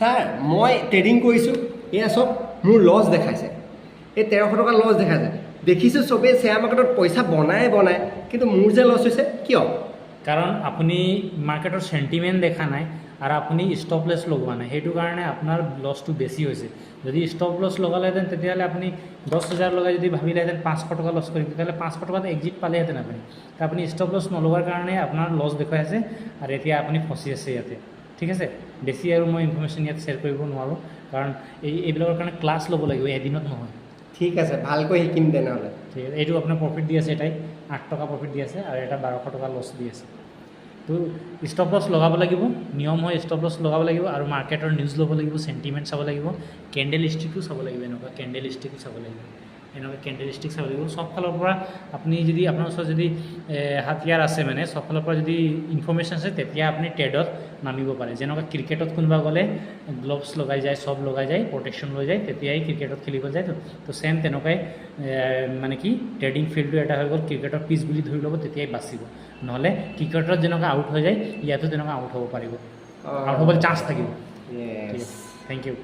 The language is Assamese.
ছাৰ মই ট্ৰেডিং কৰিছোঁ, এয়া চব মোৰ লছ দেখাইছে, এই 1300 টকা লছ দেখাইছে। দেখিছোঁ চবেই শ্বেয়াৰ মাৰ্কেটত পইচা বনাই কিন্তু মোৰ যে লছ হৈছে কিয়? কাৰণ আপুনি মাৰ্কেটৰ চেণ্টিমেণ্ট দেখা নাই আৰু আপুনি ষ্টপ লছ লগোৱা নাই, সেইটো কাৰণে আপোনাৰ লছটো বেছি হৈছে। যদি ষ্টপ লছ লগালেহেঁতেন তেতিয়াহ'লে আপুনি 10,000 লগাই যদি ভাবিলেহেঁতেন 500 টকা লছ কৰিম, তেতিয়াহ'লে 500 টকাত এক্সিট পালেহেঁতেন আপুনি। তো আপুনি ষ্টপ লছ নলগোৱাৰ কাৰণে আপোনাৰ লছ দেখুৱাই আছে আৰু এতিয়া আপুনি ফচি আছে ইয়াতে। ঠিক আছে, বেছি আৰু মই ইনফৰ্মেশ্যন ইয়াত শ্বেয়াৰ কৰিব নোৱাৰোঁ, কাৰণ এইবিলাকৰ কাৰণে ক্লাছ ল'ব লাগিব, এদিনত নহয়। ঠিক আছে, ভালকৈ শিকিম তেনেহ'লে। ঠিক আছে, এইটো আপোনাৰ প্ৰফিট দি আছে, এটাই 8 টকা প্ৰফিট দি আছে আৰু এটা 1200 টকা লছ দি আছে। তো ষ্টপ লছ লগাব লাগিব, নিয়ম হয় ষ্টপ লছ লগাব লাগিব আৰু মাৰ্কেটৰ নিউজ ল'ব লাগিব, চেণ্টিমেণ্ট চাব লাগিব, কেণ্ডেল ষ্টিকো চাব লাগিব, এনেকুৱা কেণ্ডেল ষ্টিকো চাব লাগিব, এনেকুৱা কেণ্ডেল ষ্টিক চাব লাগিব। চব ফালৰ পৰা আপুনি যদি আপোনাৰ ওচৰত যদি হাতিয়াৰ আছে, মানে চব ফালৰ পৰা যদি ইনফৰ্মেশ্যন আছে, তেতিয়া আপুনি ট্ৰেডত নামিব পাৰে। যেনেকুৱা ক্ৰিকেটত কোনোবা গ'লে গ্লভছ লগাই যায়, চব লগাই যায়, প্ৰটেকশ্যন লৈ যায়, তেতিয়াই ক্ৰিকেটত খেলিব যায়। তো ছেম তেনেকুৱাই মানে কি ট্ৰেডিং ফিল্ডটো এটা হৈ গ'ল, ক্ৰিকেটৰ পিচ বুলি ধৰি ল'ব, তেতিয়াই বাচিব। নহ'লে ক্ৰিকেটত যেনেকুৱা আউট হৈ যায়, ইয়াতো তেনেকুৱা আউট হ'ব পাৰিব, আউট হ'বলৈ চান্স থাকিব। ঠিক আছে, থেংক ইউ।